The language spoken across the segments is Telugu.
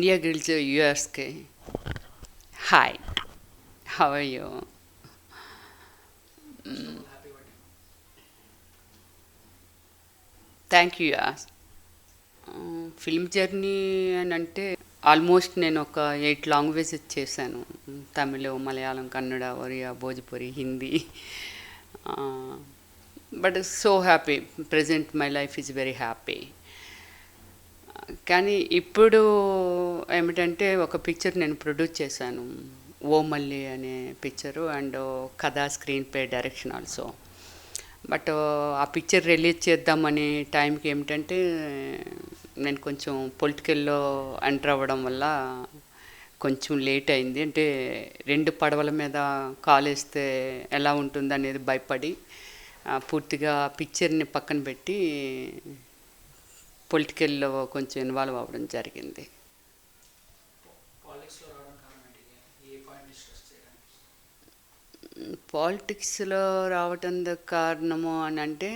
India Guilds USK. Hi, how are you? Thank you. Film journey అని అంటే ఆల్మోస్ట్ నేను ఒక 8 లాంగ్వేజెస్ చేశాను. Tamil, Malayalam, Kannada, Oriya, Bhojpuri, Hindi. But so happy. Present my life is very happy. కానీ ఇప్పుడు ఏమిటంటే ఒక పిక్చర్ నేను ప్రొడ్యూస్ చేశాను, ఓ మల్లి అనే పిక్చరు, అండ్ కథ, screenplay, direction also. But ఆ పిక్చర్ రిలీజ్ చేద్దామనే టైంకి ఏమిటంటే నేను కొంచెం పొలిటికల్లో ఎంటర్ అవ్వడం వల్ల కొంచెం లేట్ అయింది. అంటే 2 పడవల మీద కాలేస్తే ఎలా ఉంటుంది అనేది భయపడి పూర్తిగా పిక్చర్ని పక్కన పెట్టి పొలిటికల్లో కొంచెం ఇన్వాల్వ్ అవ్వడం జరిగింది. పాలిటిక్స్లో రావటం కారణము అని అంటే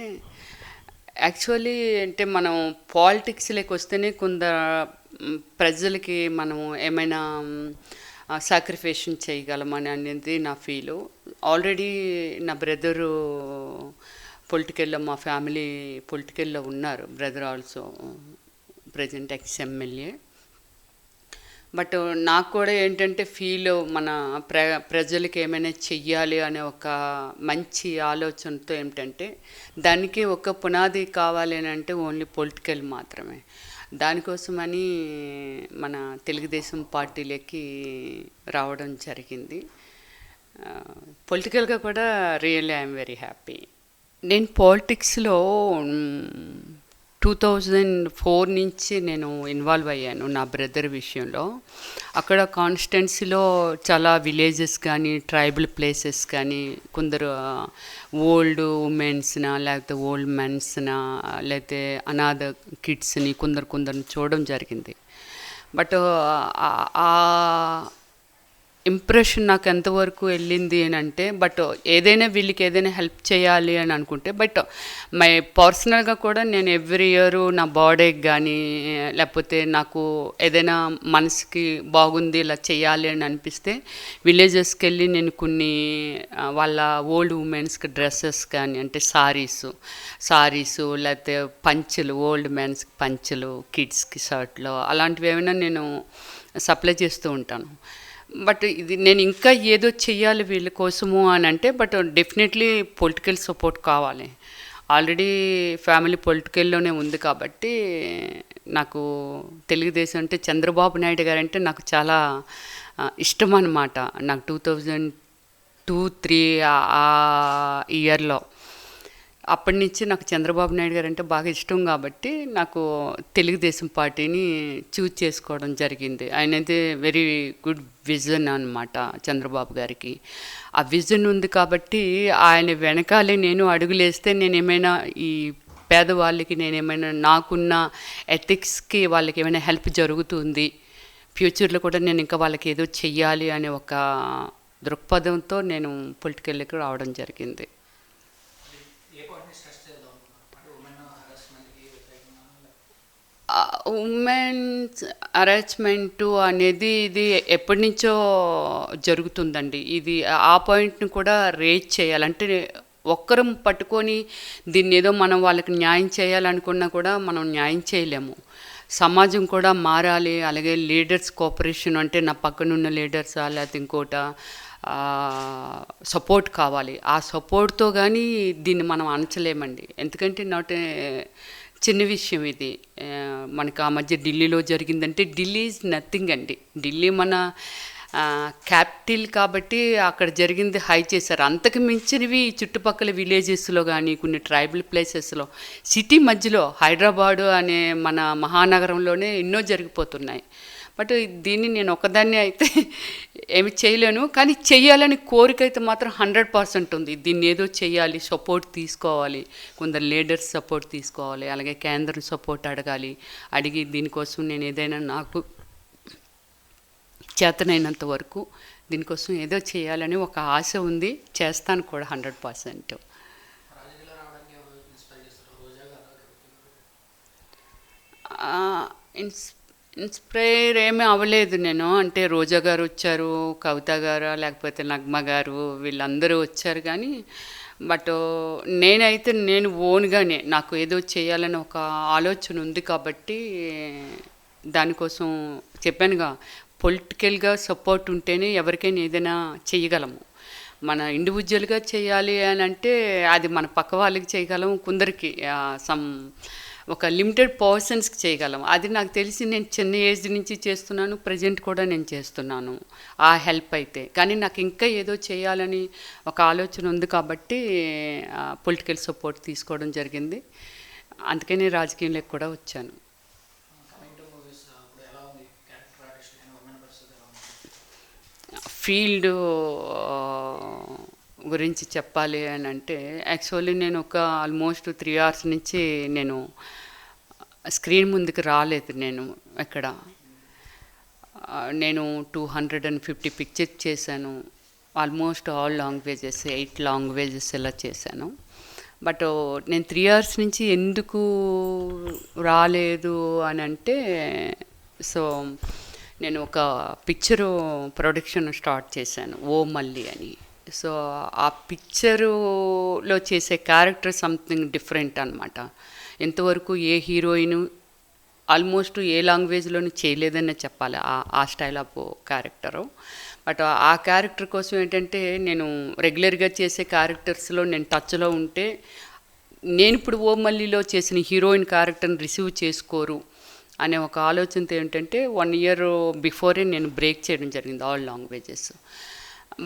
యాక్చువల్లీ అంటే మనం పాలిటిక్స్లోకి వస్తేనే ప్రజలకి మనం ఏమైనా సాక్రిఫికేషన్ చేయగలమని అనేది నా ఫీలు. ఆల్రెడీ నా బ్రదరు పొలిటికల్లో, మా ఫ్యామిలీ పొలిటికల్లో ఉన్నారు. Brother also present ex MLA. But నాకు కూడా ఏంటంటే ఫీల్ మన ప్రజలకి ఏమైనా చెయ్యాలి అనే ఒక మంచి ఆలోచనతో ఏమిటంటే దానికి ఒక పునాది కావాలి అని అంటే ఓన్లీ పొలిటికల్ మాత్రమే. దానికోసమని మన తెలుగుదేశం పార్టీలోకి రావడం జరిగింది. పొలిటికల్గా కూడా రియల్లీ ఐఎమ్ వెరీ హ్యాపీ. నేను పాలిటిక్స్లో 2004 నుంచి నేను ఇన్వాల్వ్ అయ్యాను నా బ్రదర్ విషయంలో. అక్కడ కాన్స్టిట్యున్సీలో చాలా విలేజెస్ కానీ, ట్రైబల్ ప్లేసెస్ కానీ, కొందరు ఓల్డ్ ఉమెన్స్నా, లేకపోతే ఓల్డ్ మెన్స్నా, లేకపోతే అనాథ కిడ్స్ని కొందరిని చూడడం జరిగింది. బట్ ఆ ఇంప్రెషన్ నాకు ఎంతవరకు వెళ్ళింది అని అంటే, బట్ ఏదైనా వీళ్ళకి ఏదైనా హెల్ప్ చేయాలి అని అనుకుంటే, బట్ మై పర్సనల్గా కూడా నేను ఎవ్రీ ఇయర్ నా బర్త్డేకి కానీ, లేకపోతే నాకు ఏదైనా మనసుకి బాగుంది ఇలా చేయాలి అని అనిపిస్తే విలేజెస్కి వెళ్ళి నేను కొన్ని వాళ్ళ ఓల్డ్ ఉమెన్స్కి డ్రెస్సెస్ కానీ, అంటే సారీసు లేకపోతే పంచెలు, ఓల్డ్ మెన్స్కి పంచెలు, కిడ్స్కి షర్ట్లు, అలాంటివి ఏమైనా నేను సప్లై చేస్తూ ఉంటాను. బట్ ఇది నేను ఇంకా ఏదో చెయ్యాలి వీళ్ళ కోసము అని అంటే, బట్ డెఫినెట్లీ పొలిటికల్ సపోర్ట్ కావాలి. ఆల్రెడీ ఫ్యామిలీ పొలిటికల్లోనే ఉంది కాబట్టి నాకు తెలుగుదేశం అంటే చంద్రబాబు నాయుడు గారు అంటే నాకు చాలా ఇష్టం అన్నమాట. నాకు 2002-03 ఆ ఇయర్లో అప్పటి నుంచి నాకు చంద్రబాబు నాయుడు గారు అంటే బాగా ఇష్టం కాబట్టి నాకు తెలుగుదేశం పార్టీని చూజ్ చేసుకోవడం జరిగింది. ఆయనైతే వెరీ గుడ్ విజన్ అన్నమాట చంద్రబాబు గారికి. ఆ విజన్ ఉంది కాబట్టి ఆయన వెనకాలే నేను అడుగులేస్తే నేనేమైనా ఈ పేదవాళ్ళకి నేనేమైనా నాకున్న ఎథిక్స్కి వాళ్ళకి ఏమైనా హెల్ప్ జరుగుతుంది, ఫ్యూచర్లో కూడా నేను ఇంకా వాళ్ళకి ఏదో చెయ్యాలి అనే ఒక దృక్పథంతో నేను పొలిటికల్లోకి రావడం జరిగింది. ఉమెన్స్ హరాస్మెంటు అనేది ఇది ఎప్పటి నుంచో జరుగుతుందండి. ఇది ఆ పాయింట్ని కూడా రేజ్ చేయాలంటే ఒక్కరం పట్టుకొని దీన్ని ఏదో మనం వాళ్ళకి న్యాయం చేయాలనుకున్నా కూడా మనం న్యాయం చేయలేము. సమాజం కూడా మారాలి. అలాగే లీడర్స్ కోఆపరేషన్, అంటే నా పక్కనున్న లీడర్సా లేకపోతే ఇంకోట సపోర్ట్ కావాలి. ఆ సపోర్ట్తో కానీ దీన్ని మనం అణచలేమండి. ఎందుకంటే నాట్ చిన్న విషయం ఇది. మనకు ఆ మధ్య ఢిల్లీలో జరిగిందంటే ఢిల్లీ ఈజ్ నథింగ్ అండి. ఢిల్లీ మన క్యాపిటల్ కాబట్టి అక్కడ జరిగింది హై చేశారు. అంతకు మించినవి చుట్టుపక్కల విలేజెస్లో కానీ, కొన్ని ట్రైబల్ ప్లేసెస్లో, సిటీ మధ్యలో హైదరాబాదు అనే మన మహానగరంలోనే ఎన్నో జరిగిపోతున్నాయి. బట్ దీన్ని నేను ఒకదాన్ని అయితే ఏమి చేయలేను, కానీ చెయ్యాలని కోరిక అయితే మాత్రం 100% ఉంది. దీన్ని ఏదో చెయ్యాలి, సపోర్ట్ తీసుకోవాలి, కొందరు లీడర్స్ సపోర్ట్ తీసుకోవాలి, అలాగే కేంద్రం సపోర్ట్ అడిగి దీనికోసం నేను ఏదైనా నాకు చేతనైనంత వరకు దీనికోసం ఏదో చేయాలని ఒక ఆశ ఉంది. చేస్తాను కూడా 100%. ఇన్స్పైర్ ఏమీ అవ్వలేదు నేను. అంటే రోజా గారు వచ్చారు, కవిత గారు, లేకపోతే నగ్మ గారు వీళ్ళందరూ వచ్చారు కానీ, బట్ నేనైతే నేను ఓన్గానే నాకు ఏదో చేయాలని ఒక ఆలోచన ఉంది కాబట్టి దానికోసం చెప్పానుగా, పొలిటికల్గా సపోర్ట్ ఉంటేనే ఎవరికైనా ఏదైనా చేయగలము. మన ఇండివిజువల్గా చేయాలి అని అంటే అది మన పక్క వాళ్ళకి చేయగలం, కొందరికి సమ్ ఒక లిమిటెడ్ పర్సన్స్కి చేయగలం. అది నాకు తెలిసి నేను చిన్న ఏజ్ నుంచి చేస్తున్నాను, ప్రజెంట్ కూడా నేను చేస్తున్నాను ఆ హెల్ప్ అయితే. కానీ నాకు ఇంకా ఏదో చేయాలని ఒక ఆలోచన ఉంది కాబట్టి పొలిటికల్ సపోర్ట్ తీసుకోవడం జరిగింది. అందుకని రాజకీయంలోకి కూడా వచ్చాను. ఫీల్డ్ గురించి చెప్పాలి అని అంటే, యాక్చువల్లీ నేను ఒక ఆల్మోస్ట్ 3 hours నుంచి నేను స్క్రీన్ ముందుకు రాలేదు. నేను ఎక్కడ నేను 250 పిక్చర్స్ చేశాను. ఆల్మోస్ట్ ఆల్ లాంగ్వేజెస్ 8 లాంగ్వేజెస్ ఇలా చేశాను. బట్ నేను 3 hours నుంచి ఎందుకు రాలేదు అని అంటే, సో నేను ఒక పిక్చరు ప్రొడక్షన్ స్టార్ట్ చేశాను, ఓ మల్లి అని. సో ఆ పిక్చరులో చేసే క్యారెక్టర్ సంథింగ్ డిఫరెంట్ అనమాట. ఇంతవరకు ఏ హీరోయిన్ ఆల్మోస్ట్ ఏ లాంగ్వేజ్లోనూ చేయలేదనే చెప్పాలి ఆ స్టైల్ ఆఫ్ క్యారెక్టరు. బట్ ఆ క్యారెక్టర్ కోసం ఏంటంటే, నేను రెగ్యులర్గా చేసే క్యారెక్టర్స్లో నేను టచ్లో ఉంటే, నేను ఇప్పుడు ఓ మల్లిలో చేసిన హీరోయిన్ క్యారెక్టర్ని రిసీవ్ చేసుకోరు అనే ఒక ఆలోచనతో ఏంటంటే 1 year బిఫోరే నేను బ్రేక్ చేయడం జరిగింది ఆల్ లాంగ్వేజెస్.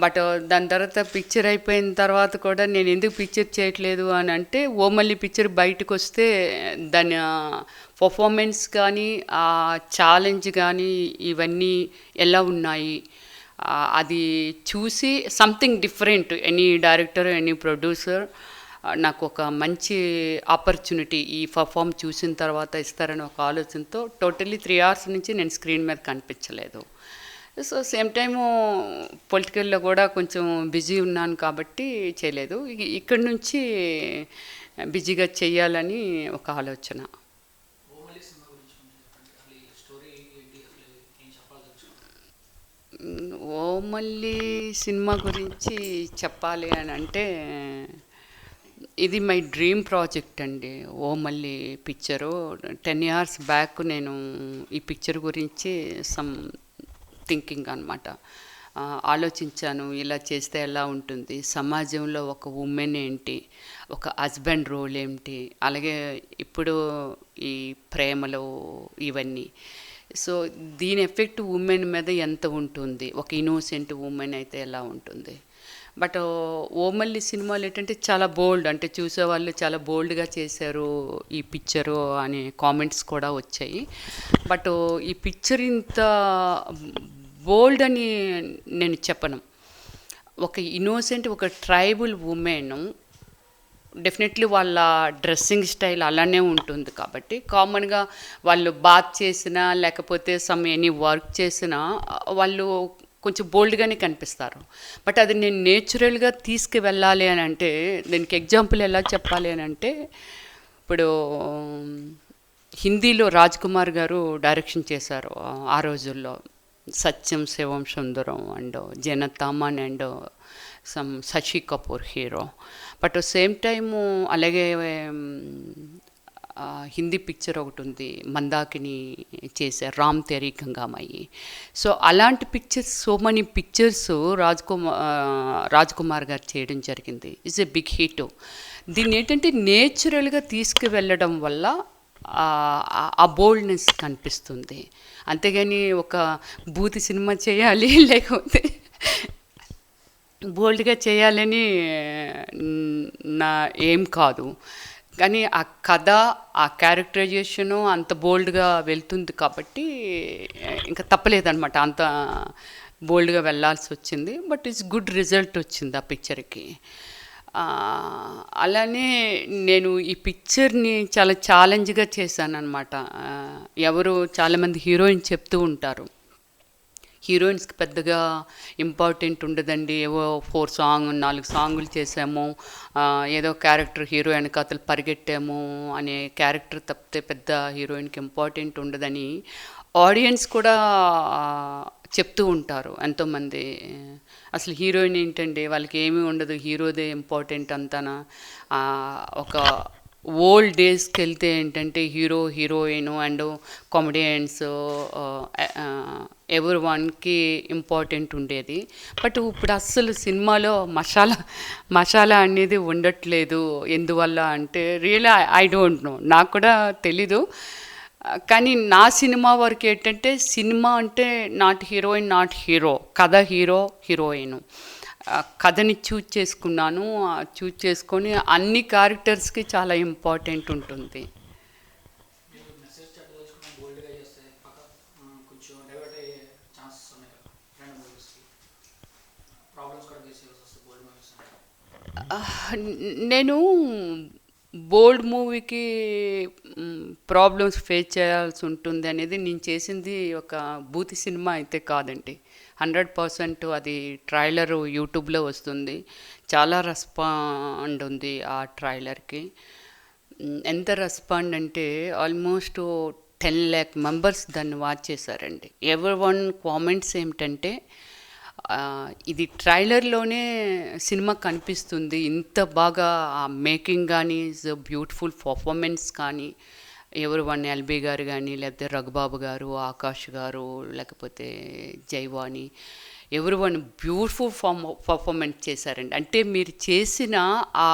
బట్ దాని తర్వాత పిక్చర్ అయిపోయిన తర్వాత కూడా నేను ఎందుకు పిక్చర్ చేయట్లేదు అని అంటే, ఓ మళ్ళీ పిక్చర్ బయటకు వస్తే దాని పర్ఫార్మెన్స్ కానీ ఆ ఛాలెంజ్ కానీ ఇవన్నీ ఎలా ఉన్నాయి అది చూసి something different any director any producer నాకు ఒక మంచి ఆపర్చునిటీ ఈ పర్ఫామ్ చూసిన తర్వాత ఇస్తారని ఒక ఆలోచనతో టోటల్లీ 3 hours నుంచి నేను స్క్రీన్ మీద కనిపించలేదు. సో సేమ్ టైము పొలిటికల్లో కూడా కొంచెం బిజీ ఉన్నాను కాబట్టి చేయలేదు. ఇక్కడి నుంచి బిజీగా చెయ్యాలని ఒక ఆలోచన. ఓ మళ్ళీ సినిమా గురించి చెప్పాలి అని అంటే, ఇది మై డ్రీమ్ ప్రాజెక్ట్ అండి. ఓ మళ్ళీ పిక్చరు 10 years బ్యాక్ నేను ఈ పిక్చర్ గురించి సమ్ థింకింగ్ అనమాట ఆలోచించాను. ఇలా చేస్తే ఎలా ఉంటుంది, సమాజంలో ఒక ఉమెన్ ఏంటి, ఒక హస్బెండ్ రోల్ ఏమిటి, అలాగే ఇప్పుడు ఈ ప్రేమలో ఇవన్నీ. సో దీని ఎఫెక్ట్ ఉమెన్ మీద ఎంత ఉంటుంది, ఒక ఇన్నోసెంట్ ఉమెన్ అయితే ఎలా ఉంటుంది. బట్ ఓ మళ్ళీ సినిమాలు ఏంటంటే చాలా బోల్డ్, అంటే చూసేవాళ్ళు చాలా బోల్డ్గా చేశారు ఈ పిక్చరు అనే కామెంట్స్ కూడా వచ్చాయి. బట్ ఈ పిక్చర్ ఇంత బోల్డ్ అని నేను చెప్పను. ఒక ఇన్నోసెంట్ ఒక ట్రైబల్ ఉమెన్ డెఫినెట్లీ వాళ్ళ డ్రెస్సింగ్ స్టైల్ అలానే ఉంటుంది కాబట్టి కామన్గా వాళ్ళు బాత్ చేసినా లేకపోతే సమ్ ఎనీ వర్క్ చేసినా వాళ్ళు కొంచెం బోల్డ్గానే కనిపిస్తారు. బట్ అది నేను నేచురల్గా తీసుకువెళ్ళాలి అని అంటే, దీనికి ఎగ్జాంపుల్ ఎలా చెప్పాలి అని అంటే, ఇప్పుడు హిందీలో రాజ్ కుమార్ గారు డైరెక్షన్ చేశారు ఆ రోజుల్లో, సత్యం శివం సుందరం అండ్ జనతామన్ and some Shashi Kapoor hero. But same time అలాగే హిందీ పిక్చర్ ఒకటి ఉంది, మందాకిని చేశారు, రామ్ తెరీ గంగామయ్యి. సో అలాంటి pictures, so many pictures Raj Kumar గారు చేయడం జరిగింది. It's a big hit. దీన్ని ఏంటంటే నేచురల్గా తీసుకువెళ్ళడం వల్ల ఆ బోల్డ్నెస్ కనిపిస్తుంది. అంతేగాని ఒక బూతి సినిమా చేయాలి లేకపోతే బోల్డ్గా చేయాలని నా ఏం కాదు. కానీ ఆ కథ, ఆ క్యారెక్టరైజేషను అంత బోల్డ్గా వెళ్తుంది కాబట్టి ఇంకా తప్పలేదన్నమాట, అంత బోల్డ్గా వెళ్ళాల్సి వచ్చింది. బట్ ఇట్స్ గుడ్ రిజల్ట్ వచ్చింది ఆ పిక్చర్కి. అలానే నేను ఈ పిక్చర్ని చాలా ఛాలెంజ్గా చేశానన్నమాట. ఎవరు చాలామంది హీరోయిన్ చెప్తూ ఉంటారు, హీరోయిన్స్కి పెద్దగా ఇంపార్టెంట్ ఉండదండి, ఏవో 4 సాంగులు చేసాము, ఏదో క్యారెక్టర్ హీరో వెనకాతలు పరిగెట్టాము అనే క్యారెక్టర్ తప్పితే పెద్ద హీరోయిన్కి ఇంపార్టెంట్ ఉండదని ఆడియన్స్ కూడా చెప్తూ ఉంటారు ఎంతోమంది, అసలు హీరోయిన్ ఏంటండి వాళ్ళకి ఏమీ ఉండదు, హీరోదే ఇంపార్టెంట్ అంతానా. ఒక ఓల్డ్ డేస్కి వెళ్తే ఏంటంటే హీరో హీరోయిన్ అండ్ కామెడియన్స్ ఎవరి వన్కి ఇంపార్టెంట్ ఉండేది. బట్ ఇప్పుడు అస్సలు సినిమాలో మసాలా అనేది ఉండట్లేదు. ఎందువల్ల అంటే రియల్ ఐ డోంట్ నో, నాకు కూడా తెలీదు. కానీ నా సినిమా వరకు ఏంటంటే సినిమా అంటే నాట్ హీరోయిన్ నాట్ హీరో, కథ హీరో హీరోయిన్. కథని చూజ్ చేసుకొని అన్ని క్యారెక్టర్స్కి చాలా ఇంపార్టెంట్ ఉంటుంది. మీరు మెసేజ్ చెప్పదలుచుకున్న బోల్డ్గా చేస్తే పక్క కొంచెం డైవర్ట్ అయ్యే ఛాన్సెస్ ఉన్నాయి కదా రెండు మూవీస్కి, ప్రాబ్లమ్స్ కూడా ఫేస్ చేయాల్సి వస్తుంది బోల్డ్ మూవీస్ అంటే. నేను బోల్డ్ మూవీకి ప్రాబ్లమ్స్ ఫేస్ చేయాల్సి ఉంటుంది అనేది నేను చేసింది ఒక బూతి సినిమా అయితే కాదండి. 100% అది ట్రైలర్ యూట్యూబ్లో వస్తుంది. చాలా రెస్పాండ్ ఉంది ఆ ట్రైలర్కి. ఎంత రెస్పాండ్ అంటే ఆల్మోస్ట్ 10 lakh మెంబర్స్ దాన్ని వాచ్ చేశారండి. ఎవరి వన్ కామెంట్స్ ఏమిటంటే ఇది ట్రైలర్లోనే సినిమా కనిపిస్తుంది, ఇంత బాగా ఆ మేకింగ్ కానీ బ్యూటిఫుల్ పర్ఫార్మెన్స్ కానీ, ఎవరు వన్ ఎల్బీ గారు కానీ, లేకపోతే రఘుబాబు గారు, ఆకాష్ గారు, లేకపోతే జైవాణి, ఎవరు వన్ బ్యూటిఫుల్ పర్ఫార్మెన్స్ చేశారండి. అంటే మీరు చేసిన ఆ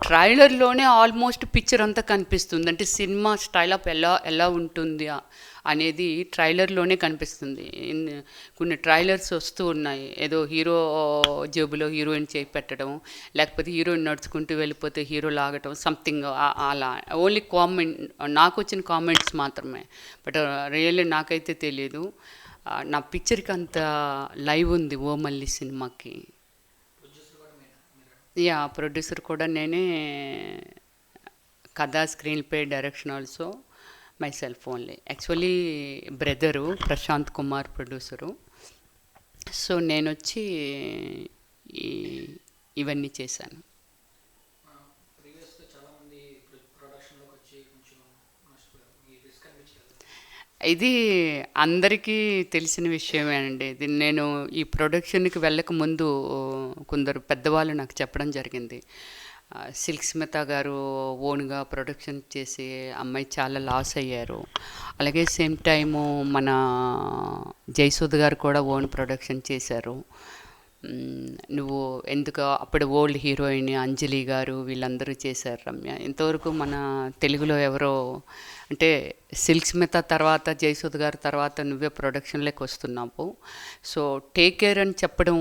ట్రైలర్లోనే ఆల్మోస్ట్ పిక్చర్ అంతా కనిపిస్తుంది. అంటే సినిమా స్టైల్ ఆఫ్ ఎలా ఉంటుంది అనేది ట్రైలర్లోనే కనిపిస్తుంది. కొన్ని ట్రైలర్స్ వస్తూ ఉన్నాయి, ఏదో హీరో జేబులో హీరోయిన్ చేయి పెట్టడం, లేకపోతే హీరోయిన్ నడుచుకుంటూ వెళ్ళిపోతే హీరో లాగటం, సంథింగ్ అలా. ఓన్లీ కామెంట్, నాకు వచ్చిన కామెంట్స్ మాత్రమే. బట్ రియల్లీ నాకైతే తెలియదు. నా పిక్చర్కి అంత లైవ్ ఉంది ఓ మళ్ళీ సినిమాకి. యా, ప్రొడ్యూసర్ కూడా నేనే, కథ, screenplay, direction also myself only. Actually brother Prashanth Kumar producer. So నేను వచ్చి ఇవన్నీ చేశాను. ఇది అందరికీ తెలిసిన విషయమేనండి. ఇది నేను ఈ ప్రొడక్షన్కి వెళ్ళక ముందు కొందరు పెద్దవాళ్ళు నాకు చెప్పడం జరిగింది. సిల్క్ స్మిత గారు ఓన్గా ప్రొడక్షన్ చేసి అమ్మాయి చాలా లాస్ అయ్యారు. అలాగే సేమ్ టైము మన జయసుధ గారు కూడా ఓన్ ప్రొడక్షన్ చేశారు. నువ్వు ఎందుకు అప్పుడు ఓల్డ్ హీరోయిన్ అంజలి గారు వీళ్ళందరూ చేశారు రమ్య. ఇంతవరకు మన తెలుగులో ఎవరో అంటే సిల్క్ స్మిత తర్వాత జయసుధ గారి తర్వాత నువ్వే ప్రొడక్షన్లోకి వస్తున్నావు, సో టేక్ కేర్ అని చెప్పడం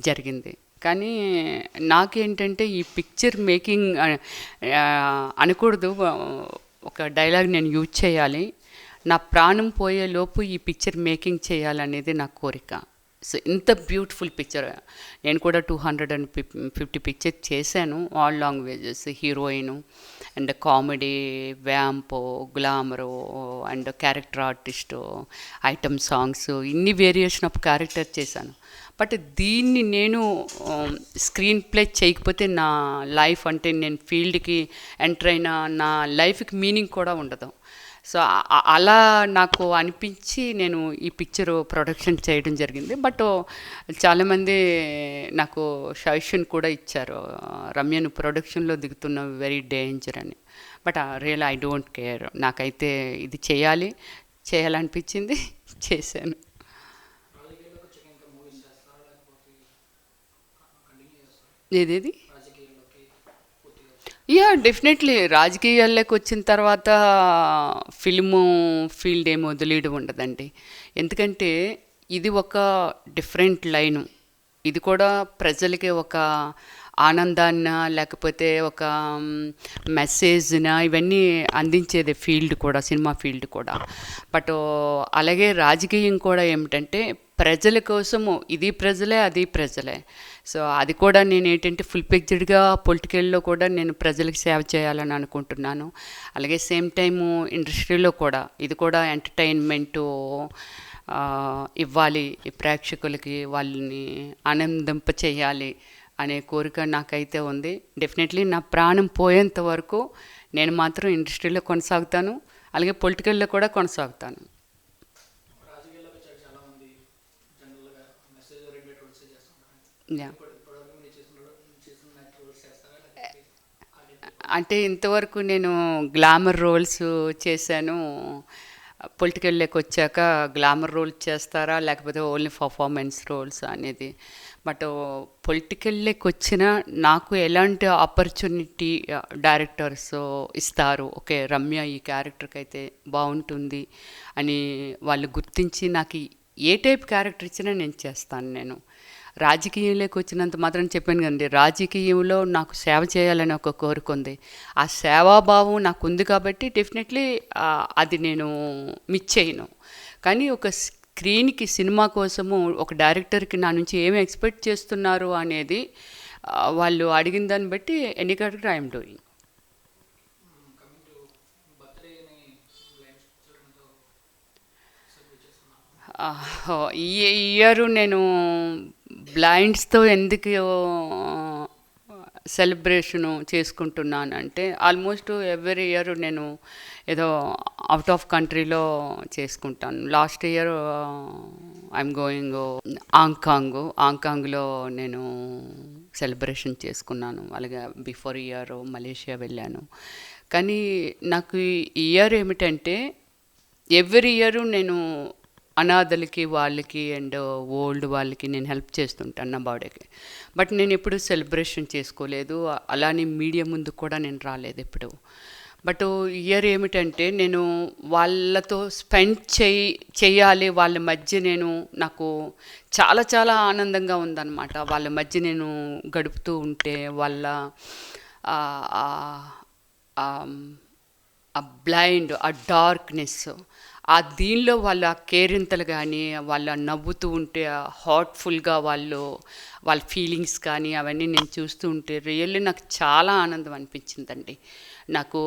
జరిగింది. కానీ నాకేంటంటే ఈ పిక్చర్ మేకింగ్ అనకూడదు, ఒక డైలాగ్ నేను యూజ్ చేయాలి, నా ప్రాణం పోయేలోపు ఈ పిక్చర్ మేకింగ్ చేయాలనేది నా కోరిక. సో ఇంత బ్యూటిఫుల్ పిక్చర్, నేను కూడా 250 పిక్చర్ చేశాను, all languages, heroine and comedy, వ్యాంపో, glamour and character artist, item songs, ఇన్ని వేరియేషన్ ఆఫ్ క్యారెక్టర్ చేశాను. బట్ దీన్ని నేను స్క్రీన్ ప్లే చేయకపోతే నా లైఫ్, అంటే నేను ఫీల్డ్కి ఎంటర్ అయిన నా లైఫ్కి మీనింగ్ కూడా ఉండదు. సో అలా నాకు అనిపించి నేను ఈ పిక్చర్ ప్రొడక్షన్ చేయడం జరిగింది. బట్ చాలామంది నాకు సజెషన్ కూడా ఇచ్చారు, రమ్యను ప్రొడక్షన్లో దిగుతున్న వెరీ డేంజర్ అని. But real I don't care, నాకైతే ఇది చేయాలనిపించింది, చేశాను. ఏదేది యా, డెఫినెట్లీ రాజకీయాల్లోకి వచ్చిన తర్వాత ఫిల్ము ఫీల్డ్ ఏమి వదిలేయడం ఉండదండి. ఎందుకంటే ఇది ఒక డిఫరెంట్ లైను, ఇది కూడా ప్రజలకి ఒక ఆనందాన్న లేకపోతే ఒక మెసేజ్న ఇవన్నీ అందించేది ఫీల్డ్ కూడా, సినిమా ఫీల్డ్ కూడా. బట్ అలాగే రాజకీయం కూడా ఏమిటంటే ప్రజల కోసము, ఇది ప్రజలే అది ప్రజలే. సో అది కూడా నేను ఏంటంటే ఫుల్ పిక్చర్డ్గా పొలిటికల్లో కూడా నేను ప్రజలకు సేవ చేయాలని అనుకుంటున్నాను. అలాగే సేమ్ టైము ఇండస్ట్రీలో కూడా ఇది కూడా ఎంటర్టైన్మెంటు ఇవ్వాలి ప్రేక్షకులకి, వాళ్ళని ఆనందింప చేయాలి అనే కోరిక నాకైతే ఉంది. డెఫినెట్లీ నా ప్రాణం పోయేంత వరకు నేను మాత్రం ఇండస్ట్రీలో కొనసాగుతాను, అలాగే పొలిటికల్లో కూడా కొనసాగుతాను. యా. ఇప్పటివరకు మీరు చేసిన రోల్స్ చేస్తారా లేకపోతే ఆల్రెడీ అంటే ఇంతవరకు నేను గ్లామర్ రోల్స్ చేశాను. పొలిటికల్లోకి వచ్చాక గ్లామర్ రోల్ చేస్తారా లేకపోతే ఓన్లీ పర్ఫార్మెన్స్ రోల్స్ అనేది. బట్ పొలిటికల్లోకి వచ్చిన నాకు ఎలాంటి ఆపర్చునిటీ డైరెక్టర్స్ ఇస్తారు, ఓకే రమ్య ఈ క్యారెక్టర్కి అయితే బాగుంటుంది అని వాళ్ళు గుర్తించి నాకు ఏ టైప్ క్యారెక్టర్ ఇచ్చినా నేను చేస్తాను. నేను రాజకీయంలోకి వచ్చినంత మాత్రం చెప్పాను కదండి, రాజకీయంలో నాకు సేవ చేయాలని ఒక కోరిక ఉంది. ఆ సేవాభావం నాకు ఉంది కాబట్టి డెఫినెట్లీ అది నేను మిస్ చేయను. కానీ ఒక స్క్రీన్కి సినిమా కోసము ఒక డైరెక్టర్కి నా నుంచి ఏమి ఎక్స్పెక్ట్ చేస్తున్నారు అనేది వాళ్ళు అడిగిన దాన్ని బట్టి any character I'm doing. Coming to బర్త్డేని బ్లైండ్ చిల్డ్రన్తో సెలబ్రేట్ చేస్తున్నాను. ఈ ఇయర్ నేను బ్లైండ్స్తో ఎందుకు సెలబ్రేషను చేసుకుంటున్నానంటే ఆల్మోస్ట్ ఎవ్రీ ఇయర్ నేను ఏదో అవుట్ ఆఫ్ కంట్రీలో చేసుకుంటాను. లాస్ట్ ఇయర్ ఐఎమ్ గోయింగ్ హాంకాంగ్లో నేను సెలబ్రేషన్ చేసుకున్నాను. అలాగే బిఫోర్ ఇయర్ మలేషియా వెళ్ళాను. కానీ నాకు ఈ ఇయర్ ఏమిటంటే ఎవ్రీ ఇయర్ నేను అనాథలకి వాళ్ళకి అండ్ ఓల్డ్ వాళ్ళకి నేను హెల్ప్ చేస్తుంటాను నా బర్త్డేకి. బట్ నేను ఎప్పుడు సెలబ్రేషన్ చేసుకోలేదు, అలానే మీడియా ముందు కూడా నేను రాలేదు ఎప్పుడు. బట్ ఇయర్ ఏమిటంటే నేను వాళ్ళతో స్పెండ్ చేయాలి, వాళ్ళ మధ్య నాకు చాలా చాలా ఆనందంగా ఉందన్నమాట. వాళ్ళ మధ్య నేను గడుపుతూ ఉంటే వాళ్ళ ఆ బ్లైండ్, ఆ డార్క్నెస్, ఆ దీనిలో వాళ్ళ కేరింతలు కానీ వాళ్ళ నవ్వుతూ ఉంటే హార్ట్ఫుల్గా వాళ్ళ ఫీలింగ్స్ కానీ అవన్నీ నేను చూస్తూ ఉంటే రియల్లీ నాకు చాలా ఆనందం అనిపించిందండి. నాకు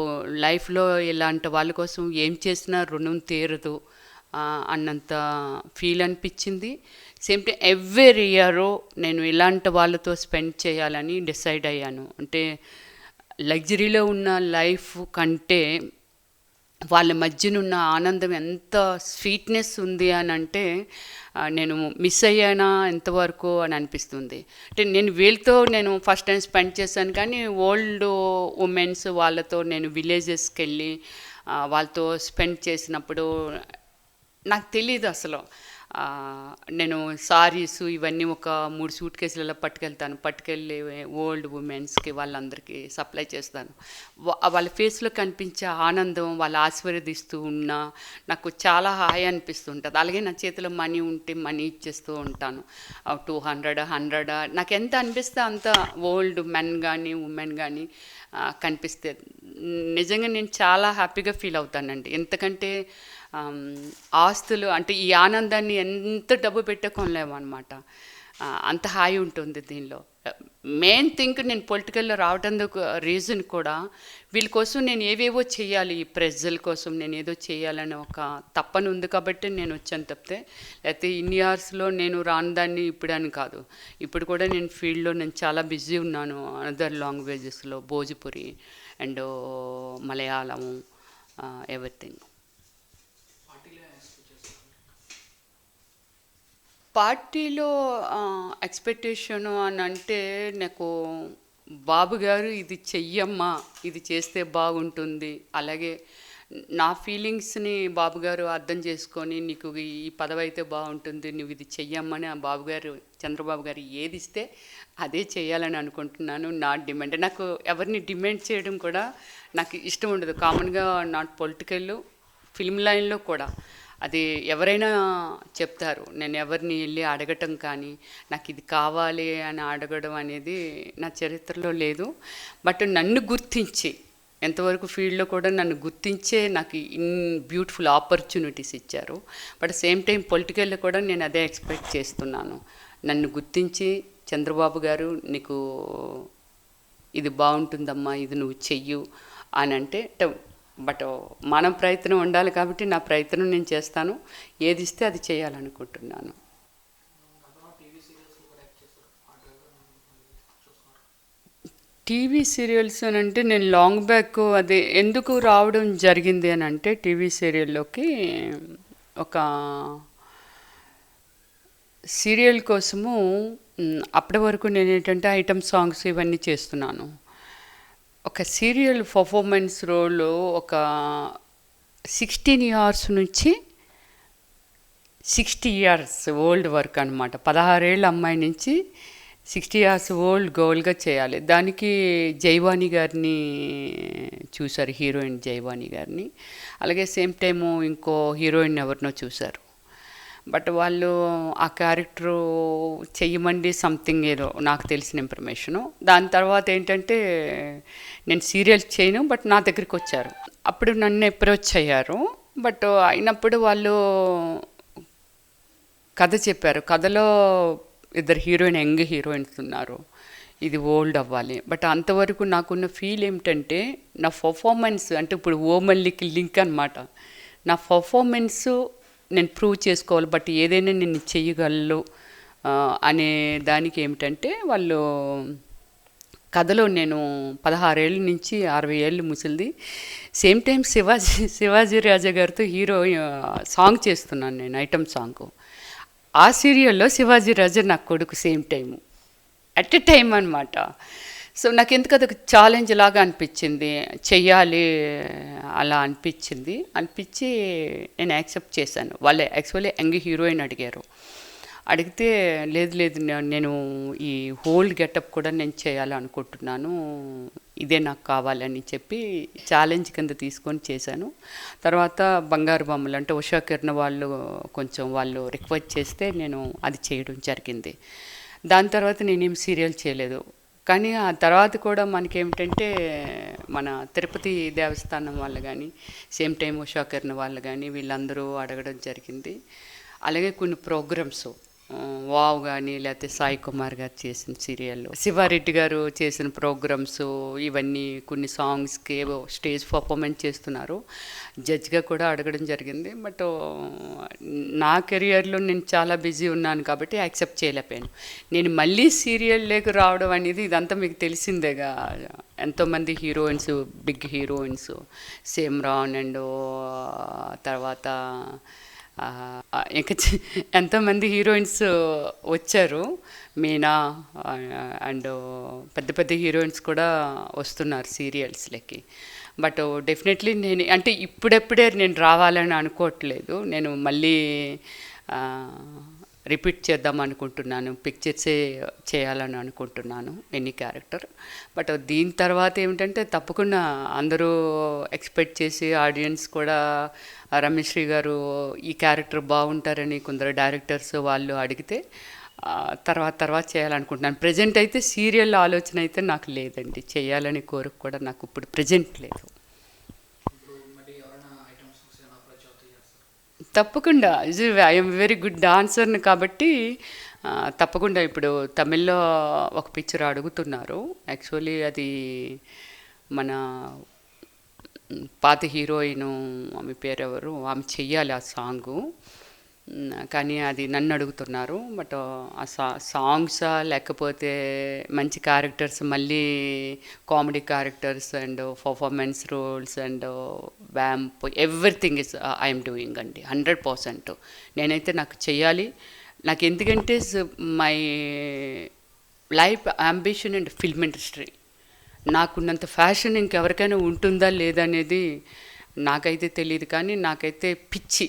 లైఫ్లో ఇలాంటి వాళ్ళ కోసం ఏం చేసినా రుణం తీరదు అన్నంత ఫీల్ అనిపించింది. సేమ్ టైం ఎవ్రీ ఇయర్ నేను ఇలాంటి వాళ్ళతో స్పెండ్ చేయాలని డిసైడ్ అయ్యాను. అంటే లగ్జరీలో ఉన్న లైఫ్ కంటే వాళ్ళ మధ్యనున్న ఆనందం ఎంత స్వీట్నెస్ ఉంది అని అంటే నేను మిస్ అయ్యానా ఎంతవరకు అని అనిపిస్తుంది. అంటే నేను వీళ్ళతో నేను ఫస్ట్ టైం స్పెండ్ చేశాను, కానీ ఓల్డ్ ఉమెన్స్ వాళ్ళతో నేను విలేజెస్కి వెళ్ళి వాళ్ళతో స్పెండ్ చేసినప్పుడు నాకు తెలియదు అసలు. నేను సారీస్ ఇవన్నీ ఒక 3 సూట్ కేసులలో పట్టుకెళ్ళి ఓల్డ్ ఉమెన్స్కి వాళ్ళందరికీ సప్లై చేస్తాను. వాళ్ళ ఫేస్లో కనిపించే ఆనందం, వాళ్ళు ఆశీర్వదిస్తూ ఉన్నా నాకు చాలా హాయి అనిపిస్తుంటుంది. అలాగే నా చేతిలో మనీ ఉంటే మనీ ఇచ్చేస్తూ ఉంటాను. 200, 100 నాకు ఎంత అనిపిస్తే అంత ఓల్డ్ మెన్ కానీ ఉమెన్ కానీ కనిపిస్తే నిజంగా నేను చాలా హ్యాపీగా ఫీల్ అవుతానండి. ఎందుకంటే ఆస్తులు అంటే ఈ ఆనందాన్ని ఎంత డబ్బు పెట్టే కొనలేము అనమాట. అంత హాయి ఉంటుంది దీనిలో. మెయిన్ థింగ్ నేను పొలిటికల్లో రావడానికి రీజన్ కూడా వీళ్ళ కోసం నేను ఏవేవో చేయాలి, ఈ ప్రజల కోసం నేను ఏదో చేయాలని ఒక తప్పని ఉంది కాబట్టి నేను వచ్చాను తప్పితే, లేకపోతే ఇన్ని ఇయర్స్లో నేను రాని దాన్ని ఇప్పుడని కాదు. ఇప్పుడు కూడా నేను ఫీల్డ్లో నేను చాలా బిజీ ఉన్నాను. అనదర్ లాంగ్వేజెస్లో భోజ్పురి అండ్ మలయాళము ఎవ్రీథింగ్. పార్టీలో ఎక్స్పెక్టేషను అని అంటే నాకు బాబు గారు ఇది చెయ్యమ్మా, ఇది చేస్తే బాగుంటుంది, అలాగే నా ఫీలింగ్స్ని బాబు గారు అర్థం చేసుకొని నీకు ఈ పదవి అయితే బాగుంటుంది, నువ్వు ఇది చెయ్యమ్మని ఆ బాబు గారు చంద్రబాబు గారు ఏది ఇస్తే అదే చేయాలని అనుకుంటున్నాను. నా డిమాండ్, నాకు ఎవరిని డిమాండ్ చేయడం కూడా నాకు ఇష్టం ఉండదు. కామన్గా నాట్ పొలిటికల్, ఫిల్మ్ లైన్లో కూడా అది ఎవరైనా చెప్తారు. నేను ఎవరిని వెళ్ళి అడగటం కానీ నాకు ఇది కావాలి అని అడగడం అనేది నా చరిత్రలో లేదు. బట్ నన్ను గుర్తించి ఎంతవరకు ఫీల్డ్లో కూడా నన్ను గుర్తించే నాకు బ్యూటిఫుల్ ఆపర్చునిటీస్ ఇచ్చారు. బట్ సేమ్ టైం పొలిటికల్లో కూడా నేను అదే ఎక్స్పెక్ట్ చేస్తున్నాను. నన్ను గుర్తించి చంద్రబాబు గారు నీకు ఇది బాగుంటుందమ్మా, ఇది నువ్వు చెయ్యు అని అంటే, బట్ మన ప్రయత్నం ఉండాలి కాబట్టి నా ప్రయత్నం నేను చేస్తాను. ఏది ఇస్తే అది చేయాలనుకుంటున్నాను. టీవీ సీరియల్స్ అని అంటే నేను లాంగ్ బ్యాక్ అది ఎందుకు రావడం జరిగింది అని అంటే, టీవీ సీరియల్లోకి ఒక సీరియల్ కోసము అప్పటి వరకు నేనేంటంటే ఐటమ్ సాంగ్స్ ఇవన్నీ చేస్తున్నాను. ఒక సీరియల్ పర్ఫార్మెన్స్ రోల్ ఒక 16 ఇయర్స్ నుంచి 60 ఇయర్స్ ఓల్డ్ వరకు అనమాట. 16 ఏళ్ళ అమ్మాయి నుంచి 60 ఇయర్స్ ఓల్డ్ గర్ల్గా చేయాలి. దానికి జైవాణి గారిని చూశారు, హీరోయిన్ జైవాణి గారిని. అలాగే సేమ్ టైము ఇంకో హీరోయిన్ ఎవరినో చూశారు. బట్ వాళ్ళు ఆ క్యారెక్టరు చెయ్యమండి సంథింగ్ ఏదో నాకు తెలిసిన ఇన్ఫర్మేషను. దాని తర్వాత ఏంటంటే నేను సీరియల్ చేయను, బట్ నా దగ్గరికి వచ్చారు. అప్పుడు నన్ను అప్రోచ్ అయ్యారు. బట్ అయినప్పుడు వాళ్ళు కథ చెప్పారు. కథలో ఇద్దరు హీరోయిన్, యంగ్ హీరోయిన్స్ ఉన్నారు. ఇది ఓల్డ్ అవ్వాలి. బట్ అంతవరకు నాకున్న ఫీల్ ఏమిటంటే నా పర్ఫార్మెన్స్ అంటే ఇప్పుడు ఓమల్లికి లింక్ అనమాట. నా పర్ఫార్మెన్సు నేను ప్రూవ్ చేసుకోవాలి, బట్ ఏదైనా నేను చెయ్యగలను అనే దానికి ఏమిటంటే వాళ్ళు కథలో నేను 16 ఏళ్ళ నుంచి 60 ఏళ్ళు ముసలిది. సేమ్ టైం శివాజీ రాజా గారితో హీరో సాంగ్ చేస్తున్నాను నేను, ఐటమ్ సాంగ్. ఆ సీరియల్లో శివాజీ రాజా నా కొడుకు same time, at a time అనమాట. సో నాకు ఎందుకు అదొక ఛాలెంజ్ లాగా అనిపించింది, చెయ్యాలి అలా అనిపించి నేను యాక్సెప్ట్ చేశాను. వాళ్ళే యాక్చువల్లీ యంగ్ హీరోయిన్ అడిగితే లేదు నేను ఈ హోల్డ్ గెటప్ కూడా నేను చేయాలనుకుంటున్నాను, ఇదే నాకు కావాలని చెప్పి ఛాలెంజ్ కింద తీసుకొని చేశాను. తర్వాత బంగారు బొమ్మలు అంటే ఉషా కిరణ్ వాళ్ళు రిక్వెస్ట్ చేస్తే నేను అది చేయడం జరిగింది. దాని తర్వాత నేనేం సీరియల్ చేయలేదు. కానీ ఆ తర్వాత కూడా మనకేమిటంటే మన తిరుపతి దేవస్థానం వాళ్ళు కానీ, సేమ్ టైం ఉషా కిరణ్ వాళ్ళు కానీ వీళ్ళందరూ అడగడం జరిగింది. అలాగే కొన్ని ప్రోగ్రామ్స్ వావ్ కానీ, లేకపోతే సాయి కుమార్ గారు చేసిన సీరియల్, శివారెడ్డి గారు చేసిన ప్రోగ్రామ్స్, ఇవన్నీ కొన్ని సాంగ్స్కి ఏవో స్టేజ్ పర్ఫార్మెన్స్ చేస్తున్నారు. జడ్జ్గా కూడా అడగడం జరిగింది. బట్ నా కెరియర్లో నేను చాలా బిజీ ఉన్నాను కాబట్టి యాక్సెప్ట్ చేయలేకపోయాను. నేను మళ్ళీ సీరియల్లోకి రావడం అనేది ఇదంతా మీకు తెలిసిందేగా. ఎంతోమంది heroines, big heroines, Simran and తర్వాత ఇంకా ఎంతోమంది హీరోయిన్స్ వచ్చారు, మీనా అండ్ పెద్ద హీరోయిన్స్ కూడా వస్తున్నారు సీరియల్స్లకి. బట్ డెఫినెట్లీ నేను అంటే ఇప్పుడెప్పుడే నేను రావాలని అనుకోవట్లేదు. నేను మళ్ళీ రిపీట్ చేద్దాం అనుకుంటున్నాను, పిక్చర్సే చేయాలని అనుకుంటున్నాను ఎనీ క్యారెక్టర్. బట్ దీని తర్వాత ఏమిటంటే తప్పకుండా అందరూ ఎక్స్పెక్ట్ చేసి ఆడియన్స్ కూడా రమేశ్రీ గారు ఈ క్యారెక్టర్ బాగుంటారని కొందరు డైరెక్టర్స్ వాళ్ళు అడిగితే తర్వాత చేయాలనుకుంటున్నాను. ప్రజెంట్ అయితే సీరియల్ ఆలోచన అయితే నాకు లేదండి, చేయాలని కోరిక కూడా నాకు ఇప్పుడు ప్రజెంట్ లేదు. తప్పకుండా ఐఎమ్ వెరీ గుడ్ డాన్సర్ని కాబట్టి తప్పకుండా ఇప్పుడు తమిళ్లో ఒక పిక్చర్ అడుగుతున్నారు. యాక్చువల్లీ అది మన పాత హీరోయిన్, ఆమె పేరు ఎవరు, ఆమె చెయ్యాలి ఆ సాంగు. కానీ అది నన్ను అడుగుతున్నారు. బట్ ఆ సాంగ్సా లేకపోతే మంచి క్యారెక్టర్స్, మళ్ళీ comedy characters and performance roles and vamp, everything is I'm doing అండి 100%. నేనైతే నాకు చెయ్యాలి. నాకు ఎందుకంటే my life ambition and film industry. నాకున్నంత ఫ్యాషన్ ఇంకెవరికైనా ఉంటుందా లేదా అనేది నాకైతే తెలియదు. కానీ నాకైతే పిచ్చి,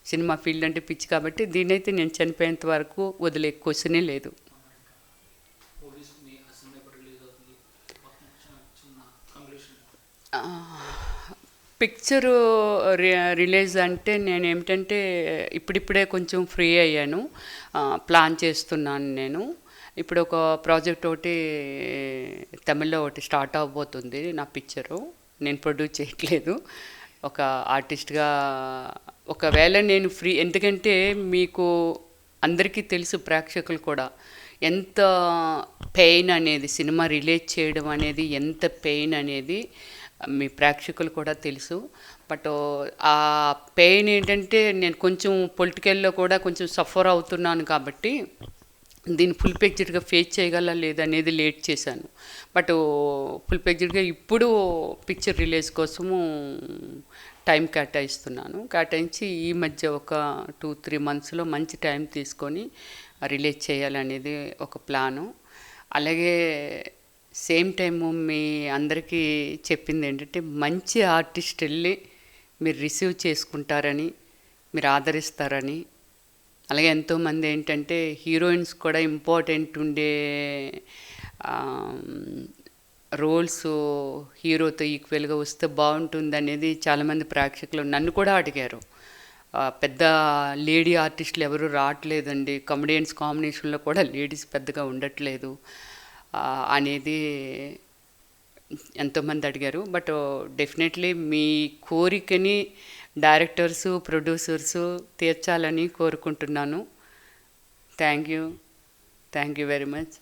సినిమా ఫీల్డ్ అంటే పిచ్చి. కాబట్టి దీన్నైతే నేను చనిపోయేంత వరకు వదిలే క్వశ్చనే లేదు. పిక్చరు రిలీజ్ అంటే నేను ఏమిటంటే ఇప్పుడిప్పుడే కొంచెం ఫ్రీ అయ్యాను, ప్లాన్ చేస్తున్నాను. నేను ఇప్పుడు ఒక ప్రాజెక్ట్ ఒకటి తమిళ్లో ఒకటి స్టార్ట్ అవ్వబోతుంది. నా పిక్చరు నేను ప్రొడ్యూస్ చేయట్లేదు, ఒక ఆర్టిస్ట్గా. ఒకవేళ నేను ఫ్రీ, ఎందుకంటే మీకు అందరికీ తెలుసు, ప్రేక్షకులు కూడా, ఎంత పెయిన్ అనేది సినిమా రిలీజ్ చేయడం అనేది ఎంత పెయిన్ అనేది మీ ప్రేక్షకులు కూడా తెలుసు. బట్ ఆ పెయిన్ ఏంటంటే నేను కొంచెం పొలిటికల్లో కూడా కొంచెం సఫర్ అవుతున్నాను కాబట్టి దీన్ని ఫుల్ పేజ్డ్గా ఫేస్ చేయగల లేదనేది లేట్ చేశాను. బట్ ఫుల్ పేజ్డ్గా ఇప్పుడు పిక్చర్ రిలీజ్ కోసము టైం కేటాయిస్తున్నాను. కేటాయించి ఈ మధ్య ఒక 2-3 మంత్స్లో మంచి టైం తీసుకొని రిలీజ్ చేయాలనేది ఒక ప్లాను. అలాగే సేమ్ టైము మీ అందరికీ చెప్పింది ఏంటంటే, మంచి ఆర్టిస్ట్ వెళ్ళి మీరు రిసీవ్ చేసుకుంటారని, మీరు ఆదరిస్తారని. అలాగే ఎంతోమంది ఏంటంటే హీరోయిన్స్ కూడా ఇంపార్టెంట్ ఉండే రోల్స్ హీరోతో ఈక్వల్గా వస్తే బాగుంటుందనేది చాలామంది ప్రేక్షకులు నన్ను కూడా అడిగారు. పెద్ద లేడీ ఆర్టిస్టులు ఎవరు రావట్లేదండి, కమెడియన్స్ కాంబినేషన్లో కూడా లేడీస్ పెద్దగా ఉండట్లేదు అనేది ఎంతోమంది అడిగారు. బట్ డెఫినెట్లీ మీ కోరికని డైరెక్టర్సు, ప్రొడ్యూసర్సు తీర్చాలని కోరుకుంటున్నాను. Thank you very much.